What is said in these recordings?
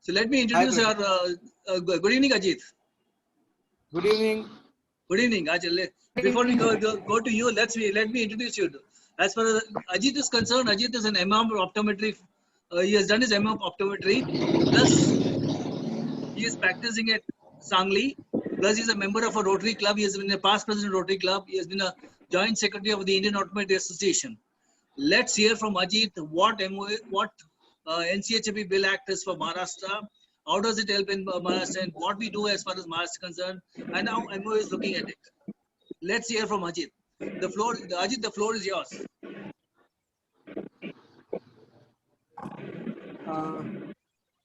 So let me Hi, introduce our. Good evening, Ajit. good evening. Good evening, Ajit. Before we go to you, let me introduce you. As far as Ajit is concerned, Ajit is an MM of optometry. He has done his MM of optometry. Plus, he is practicing at Sangli. Plus, he is a member of a Rotary Club. He has been a past president of Rotary Club. He has been a joint secretary of the Indian Optometry Association. Let's hear from Ajit what NCHB Bill Act is for Maharashtra. How does it help in Maharashtra and what we do as far as Maharashtra is concerned and how MO is looking at it. Let's hear from Ajit. Ajit, the floor is yours.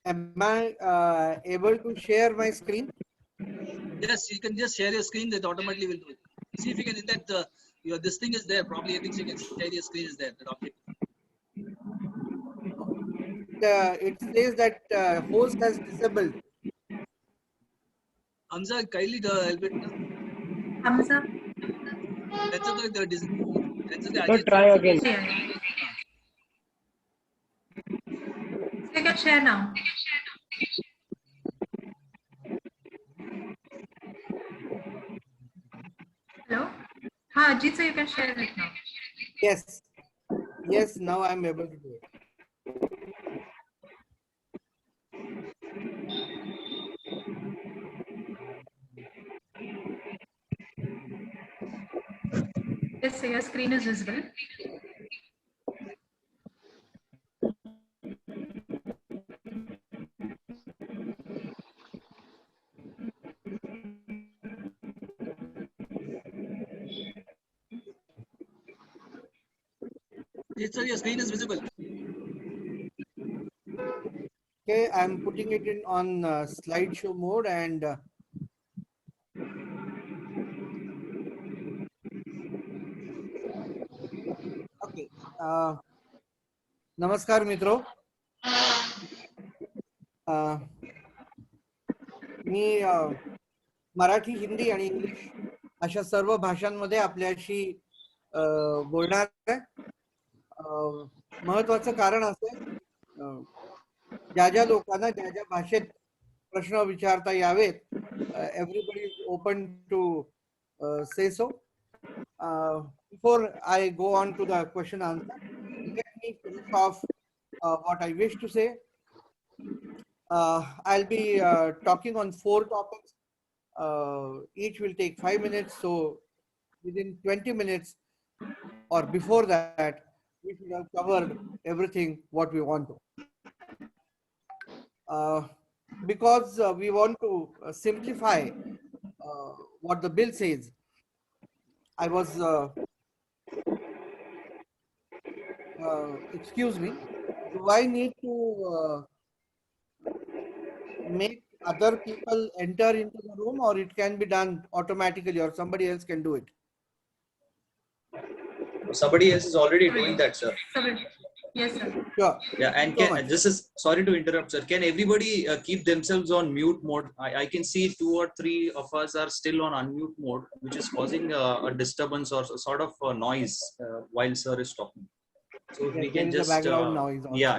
Am I able to share my screen? Yes, you can just share your screen. That automatically will do it. See if you can. This thing is there. Probably I think so you can share your screen is there. The object. It says that host has disabled. Hamza, kindly help it. Hamza. That's okay. So try again. Yeah. You can share now. Hello? Ha, Ajit, so you can share it now. Yes. Yes, now I'm able to do it. Yes, so your screen is visible. Yes, sir, your screen is visible. Okay, I'm putting it in on slideshow mode and okay. नमस्कार मित्रो. मी मराठी, हिंदी आणि English अशा सर्व भाषांमध्ये आपल्याशी बोलणार आहे. महत्वाचं कारण असं ज्या ज्या लोकांना ज्या ज्या भाषेत प्रश्न विचारता यावेत, एव्हरीबडी इज ओपन टू से सो. Before I go on to the question answer, let me finish off what I wish to say. I'll be talking on 4 topics. Each will take 5 minutes. So within 20 minutes or before that, we should have covered everything what we want to. Because we want to simplify what the bill says. I was, excuse me, do I need to make other people enter into the room, or it can be done automatically, or somebody else can do it? Somebody else is already doing that, sir. Yes, sir. Sure. Yeah, and this is, sorry to interrupt, sir. Can everybody keep themselves on mute mode? I can see 2 or 3 of us are still on unmute mode, which is causing a disturbance or sort of a noise while sir is talking. So if we can just background noise also. yeah.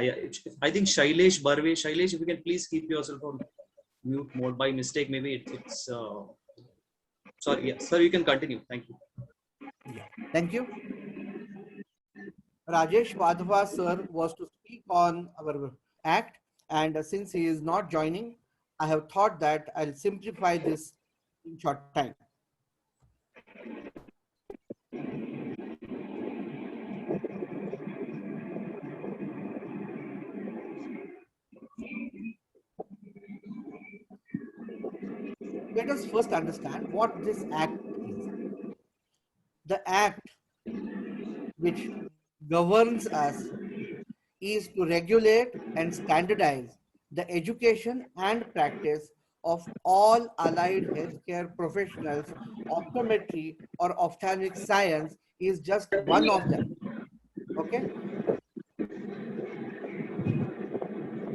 I think Shailesh Barve, Shailesh, if you can please keep yourself on mute mode by mistake, maybe it's sorry. Yeah, sir, you can continue. Thank you. Yeah. Thank you. Rajesh Wadhwa sir was to speak on our act, and since he is not joining, I have thought that I'll simplify this in short time. Let us first understand what this act is. The act which governs us is to regulate and standardize the education and practice of all allied healthcare professionals. Optometry or ophthalmic science is just one of them. Okay.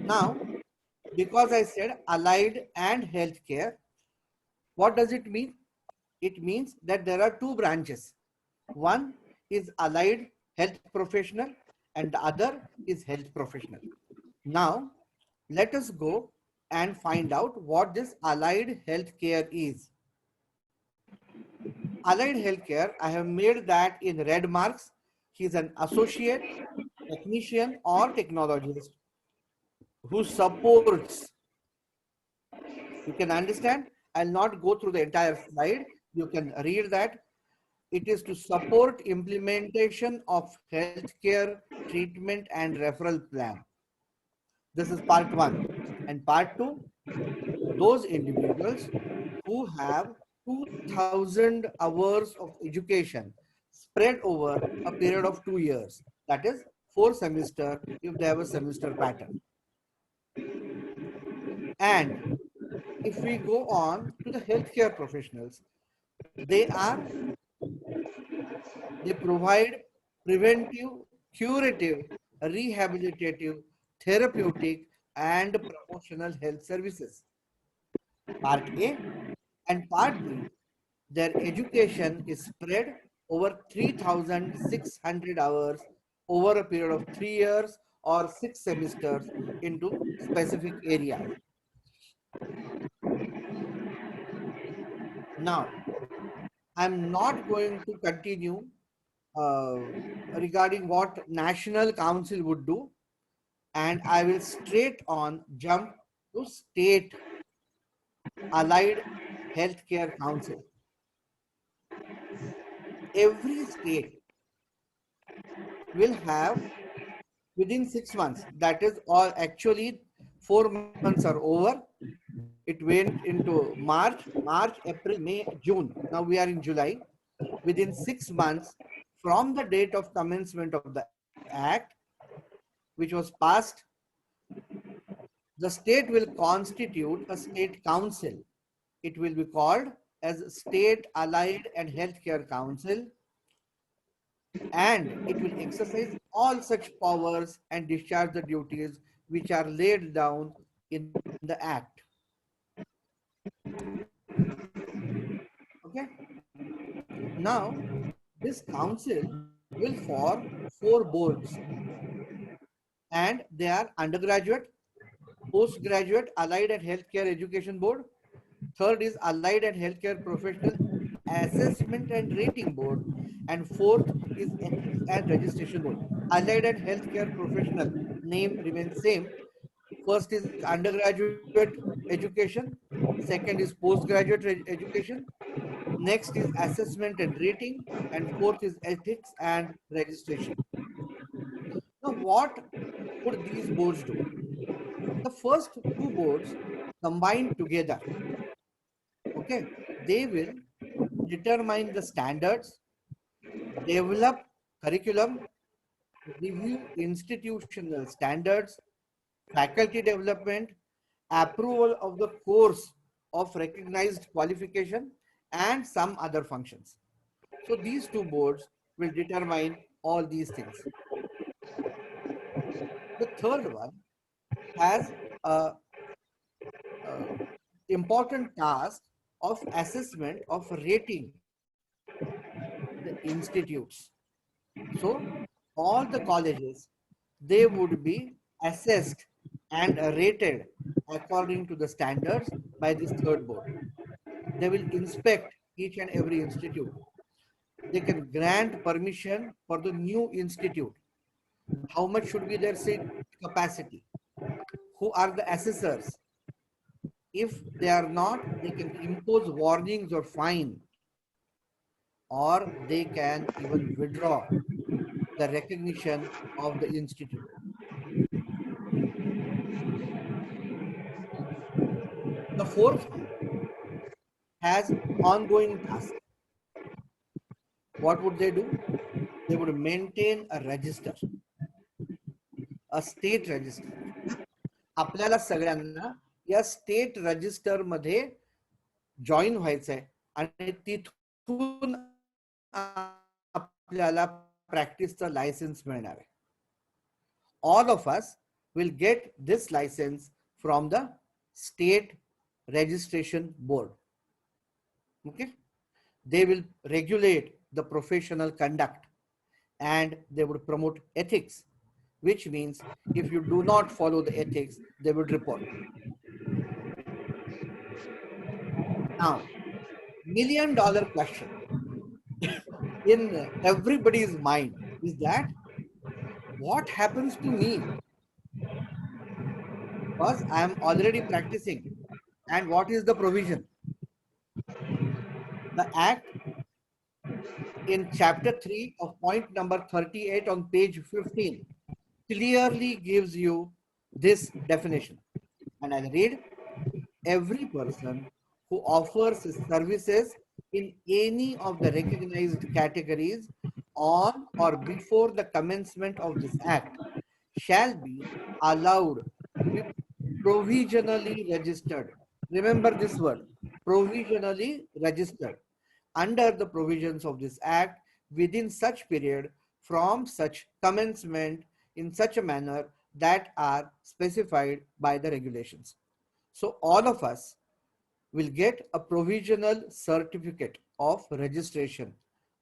Now, because I said allied and healthcare, what does it mean? It means that there are 2 branches. One is allied health professional and the other is health professional. Now, let us go and find out what this allied healthcare is. Allied healthcare, I have made that in red marks. He's an associate, technician, or technologist who supports. You can understand. I'll not go through the entire slide. You can read that. It is to support implementation of healthcare treatment and referral plan. This is part one. And part two, those individuals who have 2000 hours of education spread over a period of 2 years. That is 4 semesters if they have a semester pattern. And if we go on to the healthcare professionals, they provide preventive, curative, rehabilitative, therapeutic, and promotional health services. Part A and Part B, their education is spread over 3,600 hours over a period of 3 years or 6 semesters into specific areas. Now, I'm not going to continue uh, regarding what National Council would do, and I will straight on jump to State Allied Healthcare Council. Every state will have within 6 months, that is all actually 4 months are over. It went into March, April, May, June. Now we are in July. Within 6 months from the date of commencement of the act, which was passed, the state will constitute a state council. It will be called as State Allied and Healthcare Council, and it will exercise all such powers and discharge the duties which are laid down in the act. Okay. Now, this council will form 4 boards, and they are undergraduate, postgraduate, allied and healthcare education board. Third is allied and healthcare professional assessment and rating board. And fourth is ethics and registration board. Allied and healthcare professional name remains same. First is undergraduate education. Second is postgraduate education. Next is assessment and rating. And fourth is ethics and registration. Now, what would these boards do? The first 2 boards combined together, okay, they will determine the standards, develop curriculum, review institutional standards, faculty development, approval of the course of recognized qualification, and some other functions. So these 2 boards will determine all these things. The third one has a important task of assessment of rating the institutes. So all the colleges, they would be assessed and rated according to the standards by this third board. They will inspect each and every institute. They can grant permission for the new institute. How much should be their seat capacity? Who are the assessors? If they are not, they can impose warnings or fine, or they can even withdraw the recognition of the institute. The fourth one has ongoing tasks. What would they do? They would maintain a register, a state register. आपल्याला सगळ्यांना या state register मध्ये join व्हायचंय आणि तिथून आपल्याला प्रॅक्टिसचं licence मिळणार आहे. All of us will get this license from the state registration board. Okay, they will regulate the professional conduct and they would promote ethics, which means if you do not follow the ethics, they would report. Now, $1,000,000 question in everybody's mind is that what happens to me? Because I am already practicing. And what is the provision? The Act in chapter 3 of point number 38 on page 15 clearly gives you this definition. And I'll read: every person who offers his services in any of the recognized categories on or before the commencement of this act shall be allowed to be provisionally registered. Remember this word, provisionally registered, under the provisions of this act within such period from such commencement in such a manner that are specified by the regulations. So all of us will get a provisional certificate of registration,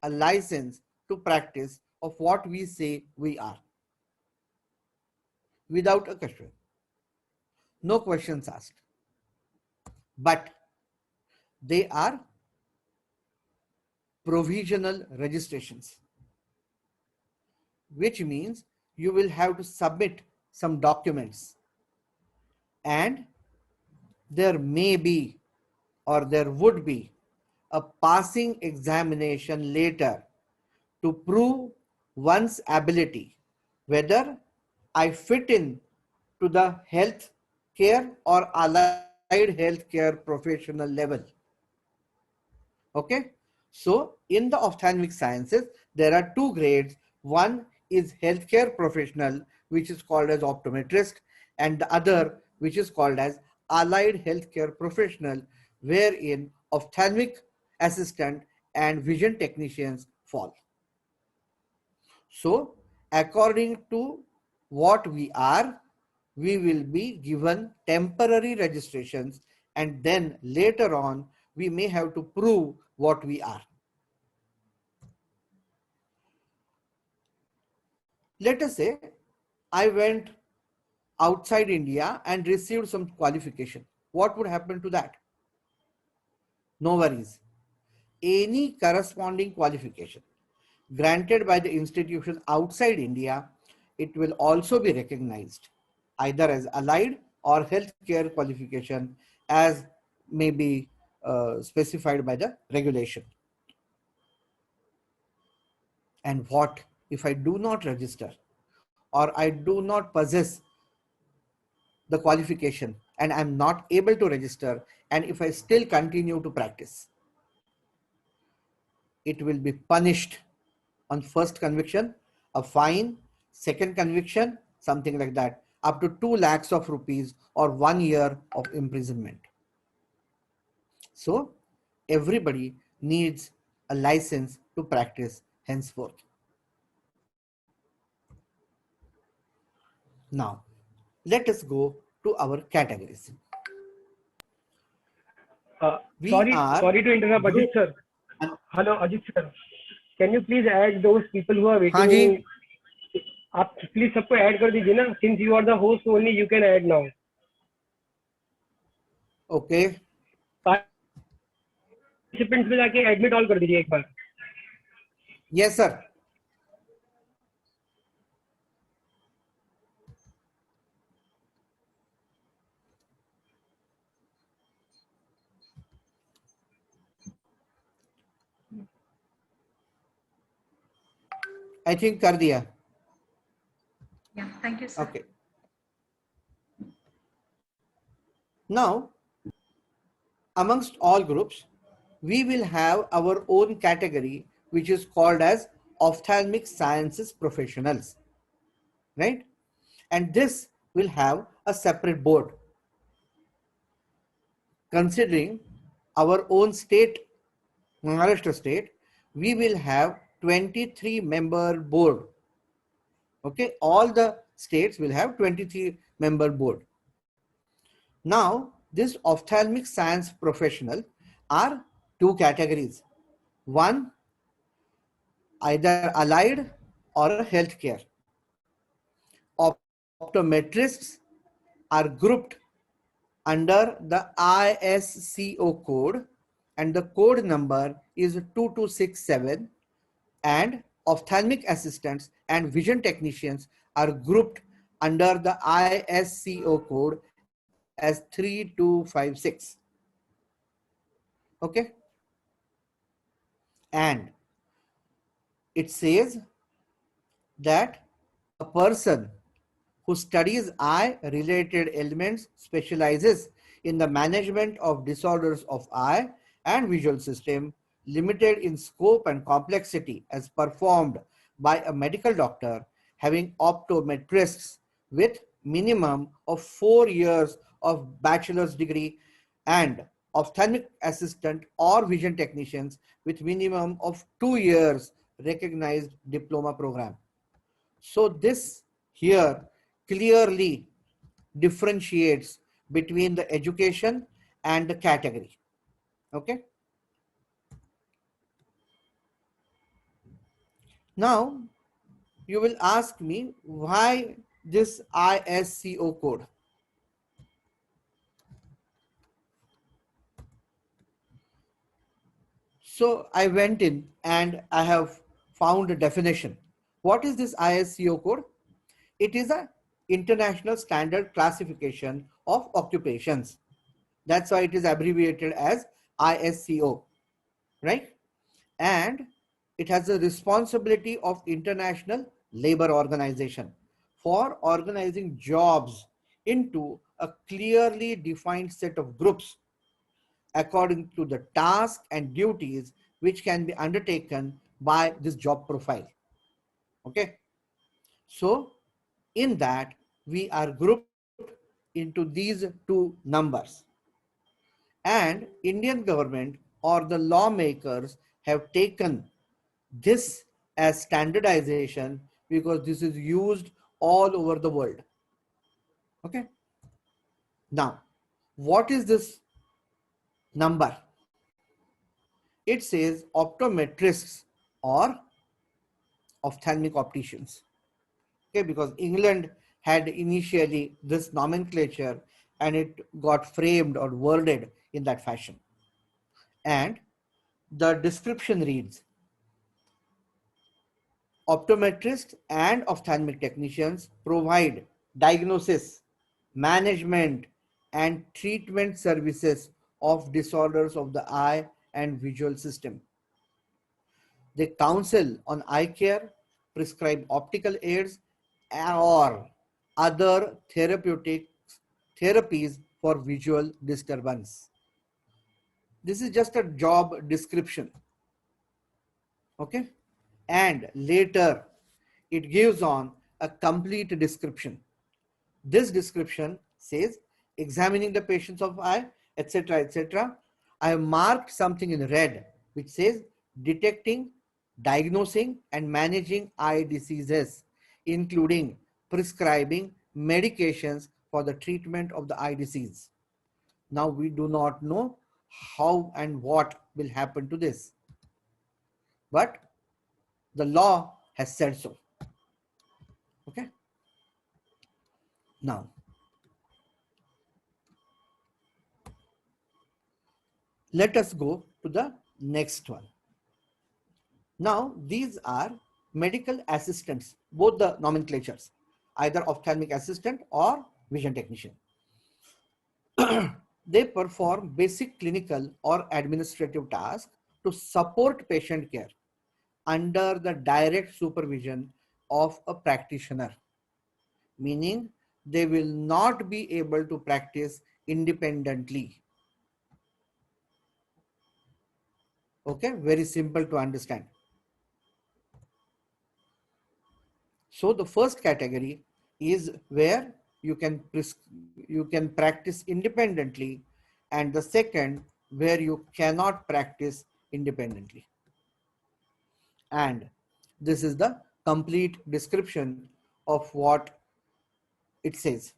a license to practice of what we say we are, without a question. No questions asked. But they are provisional registrations, which means you will have to submit some documents, and there may be or there would be a passing examination later to prove one's ability, whether I fit in to the health care or allied healthcare professional level. Okay. So in the ophthalmic sciences, there are two grades. One is healthcare professional, which is called as optometrist, and the other, which is called as allied healthcare professional, wherein ophthalmic assistant and vision technicians fall. So according to what we are, we will be given temporary registrations, and then later on we may have to prove what we are. Let us say I went outside India and received some qualification. What would happen to that? No worries. Any corresponding qualification granted by the institution outside India, it will also be recognized either as allied or healthcare qualification as may be specified by the regulation. And what if I do not register or I do not possess the qualification and I'm not able to register, and if I still continue to practice? It will be punished on first conviction, a fine, second conviction, something like that, up to 2 lakhs of rupees or 1 year of imprisonment. So everybody needs a license to practice henceforth. Now, let us go to our categories. Sorry to interrupt, Ajit sir. Hello, Ajit sir. Can you please add those people who are हाँ जी. waiting? आप please सबको add कर दीजिए ना. Since you are the host, only you can add now. Okay. Participants में जाके admit all कर दीजिए एक बार. Yes, sir. I think कर दिया. Yeah, thank you, sir. Okay. Now, amongst all groups, we will have our own category, which is called as ophthalmic sciences professionals, right? And this will have a separate board. Considering our own state, Maharashtra state, we will have 23-member board. Okay, all the states will have 23-member board. Now, this ophthalmic science professional are two categories. One, either allied or healthcare. Optometrists are grouped under the ISCO code and the code number is 2267, and ophthalmic assistants and vision technicians are grouped under the ISCO code as 3256. Okay, and it says that a person who studies eye related ailments specializes in the management of disorders of eye and visual system, limited in scope and complexity, as performed by a medical doctor having optometrists with minimum of 4 years of bachelor's degree, and ophthalmic assistant or vision technicians with minimum of 2 years recognized diploma program. So this here clearly differentiates between the education and the category. Okay. Now you will ask me why this ISCO code. So I went in and I have found a definition. What is this ISCO code? It is a international standard classification of occupations. That's why it is abbreviated as ISCO, right? And it has the responsibility of International Labor Organization for organizing jobs into a clearly defined set of groups according to the tasks and duties which can be undertaken by this job profile. Okay, so in that we are grouped into these two numbers, and Indian government or the lawmakers have taken this as standardization because this is used all over the world. Okay. Now, what is this number? It says optometrists or ophthalmic opticians. Okay, because England had initially this nomenclature and it got framed or worded in that fashion. And the description reads, optometrists and ophthalmic technicians provide diagnosis, management, and treatment services of disorders of the eye and visual system. They counsel on eye care, prescribe optical aids, or other therapies for visual disturbance. This is just a job description. Okay, and later it gives on a complete description. This description says examining the patients of eye, etc., etc. I have marked something in red which says detecting, diagnosing, and managing eye diseases, including prescribing medications for the treatment of the eye disease. Now we do not know how and what will happen to this, but the law has said so. Okay. Now, let us go to the next one. Now, these are medical assistants, both the nomenclatures, either ophthalmic assistant or vision technician. They perform basic clinical or administrative tasks to support patient care under the direct supervision of a practitioner, meaning they will not be able to practice independently. Okay, very simple to understand. So the first category is where you can practice independently, and the second where you cannot practice independently. And this is the complete description of what it says.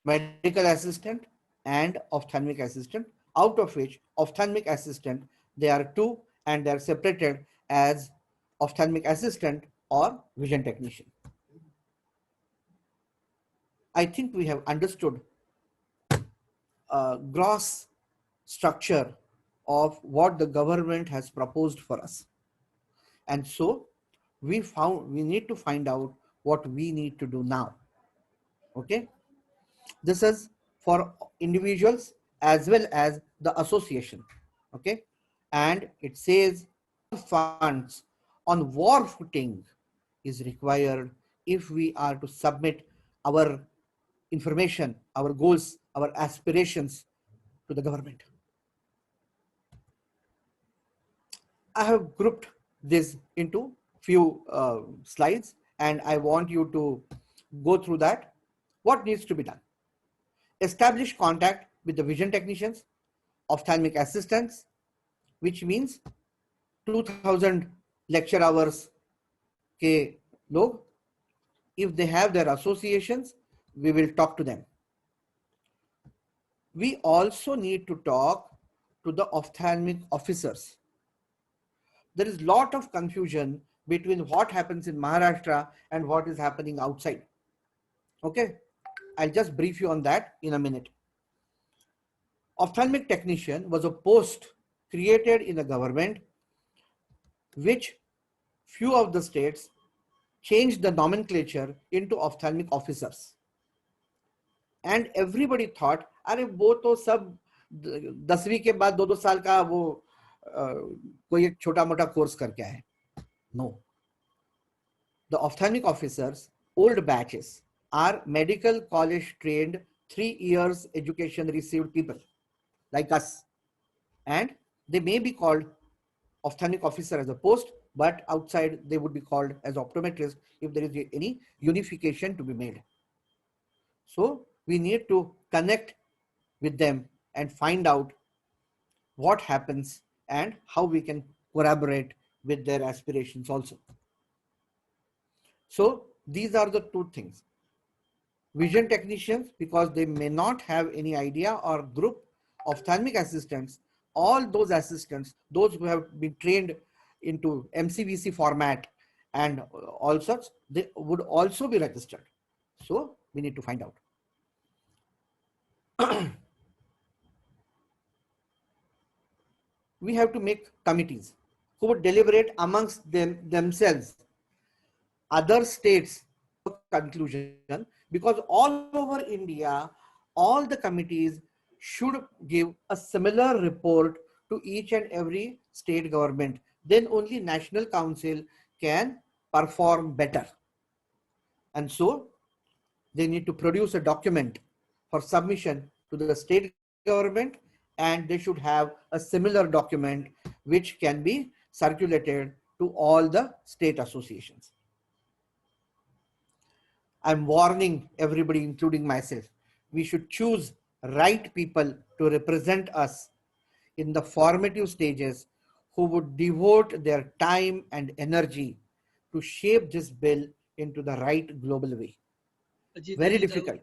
medical assistant and ophthalmic assistant, out of which ophthalmic assistant, they are two and they are separated as ophthalmic assistant or vision technician. I think we have understood gross structure of what the government has proposed for us. And so we need to find out what we need to do now. Okay. This is for individuals as well as the association. Okay. And it says funds on war footing is required if we are to submit our information, our goals, our aspirations to the government. I have grouped this into few slides and I want you to go through that. What needs to be done? Establish contact with the vision technicians, ophthalmic assistants, which means 2000 lecture hours ke log. If they have their associations, we will talk to them. We also need to talk to the ophthalmic officers. There is a lot of confusion between what happens in Maharashtra and what is happening outside. Okay, I'll just brief you on that in a minute. Ophthalmic technician was a post created in the government, which few of the states changed the nomenclature into ophthalmic officers. And everybody thought, अरे वो तो सब 10वीं के बाद 2-2 साल का वो कोई एक छोटा मोटा कोर्स करके आए. No. The ophthalmic officers, old batches, are medical college trained 3 years education received people like us. And they may be called ophthalmic officer as a post, but outside they would be called as optometrist if there is any unification to be made. So we need to connect with them and find out what happens and how we can collaborate with their aspirations also. So these are the two things. Vision technicians, because they may not have any idea or group. Ophthalmic assistants, all those assistants, those who have been trained into MCVC format and all such, they would also be registered. So we need to find out. We have to make committees who would deliberate amongst themselves. Other states conclusion, because all over India, all the committees should give a similar report to each and every state government. Then only National Council can perform better. And so they need to produce a document for submission to the state government, and they should have a similar document which can be circulated to all the state associations. I'm warning everybody, including myself, we should choose right people to represent us in the formative stages who would devote their time and energy to shape this bill into the right global way. Ajit, Very difficult.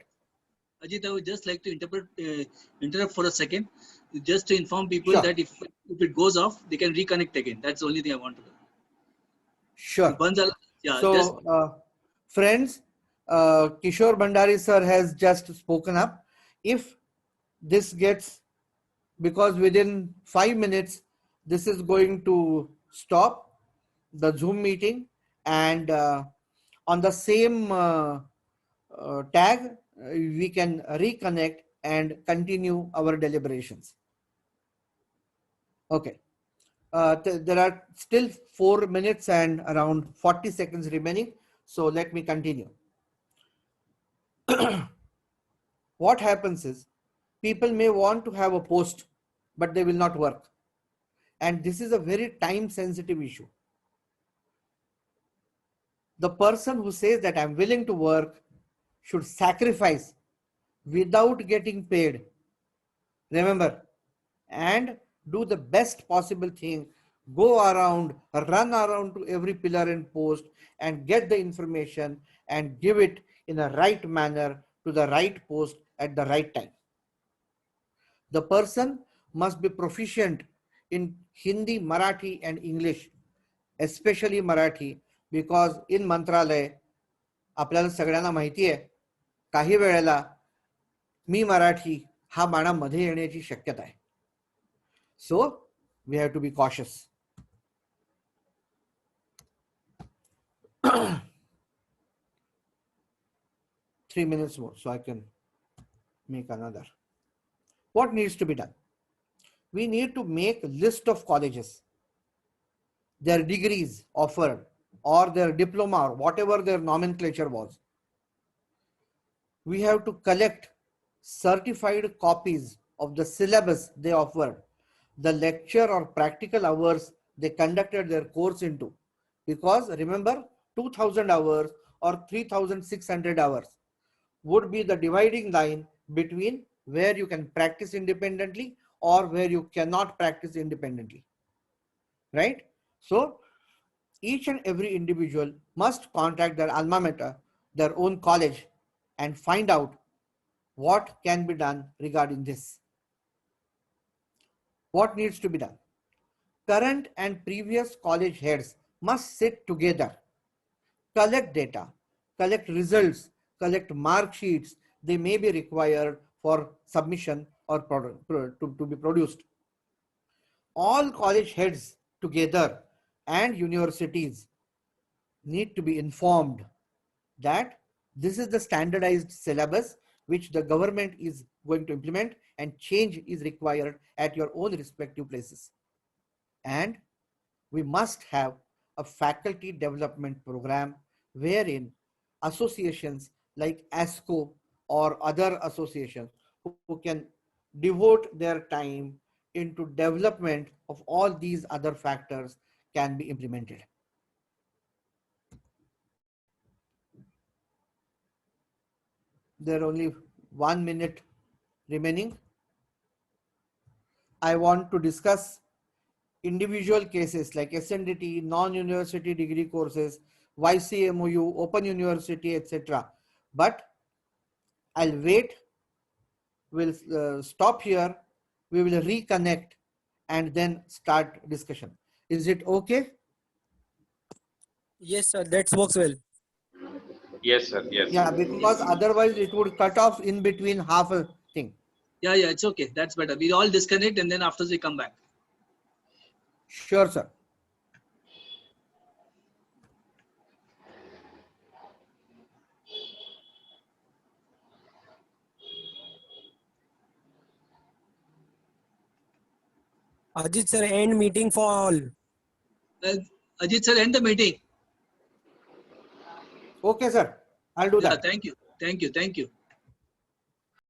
Ajit, I would just like to interrupt for a second, just to inform people Sure. that if it goes off, they can reconnect again. That's the only thing I want to do. Sure. Yeah, so, friends, Kishore Bhandari sir has just spoken up. If this gets, because within 5 minutes, this is going to stop the Zoom meeting, and on the same tag, we can reconnect and continue our deliberations. Okay. There are still 4 minutes and around 40 seconds remaining. So let me continue. What happens is, people may want to have a post, but they will not work. And this is a very time sensitive issue. The person who says that I'm willing to work should sacrifice without getting paid. Remember, and do the best possible thing. Go around, run around to every pillar and post and get the information and give it in a right manner to the right post at the right time. The person must be proficient in Hindi, Marathi, and English, especially Marathi, because in मंत्रालय आपल्याला सगळ्यांना माहिती आहे काही वेळेला मी मराठी हा बाणा मध्ये येण्याची शक्यता आहे. So we have to be cautious. Three minutes more so I can make another. What needs to be done? We need to make a list of colleges, their degrees offered, or their diploma, or whatever their nomenclature was. We have to collect certified copies of the syllabus they offered, the lecture or practical hours they conducted their course into. Because remember, 2000 hours or 3600 hours would be the dividing line between where you can practice independently or where you cannot practice independently, right? So each and every individual must contact their alma mater, their own college, and find out what can be done regarding this. What needs to be done? Current and previous college heads must sit together, collect data, collect results, collect mark sheets they may be required for submission or to be produced. All college heads together and universities need to be informed that this is the standardized syllabus which the government is going to implement, and change is required at your own respective places. And we must have a faculty development program wherein associations like ASCO or other associations who can devote their time into development of all these other factors can be implemented. There are only 1 minute remaining. I want to discuss individual cases like SNDT, non-university degree courses, YCMOU, Open University, etc. But I'll wait. We'll stop here. We will reconnect and then start discussion. Is it okay? Yes, sir. That works well. Yes, sir. Yes. Yeah, because otherwise it would cut off in between half a thing. Yeah, it's okay. That's better. We all disconnect and then after we come back. Sure, sir. Ajit sir, end meeting for all. Ajit sir, end the meeting. Okay, sir. I'll do Yeah, that. thank you. Thank you. Thank you.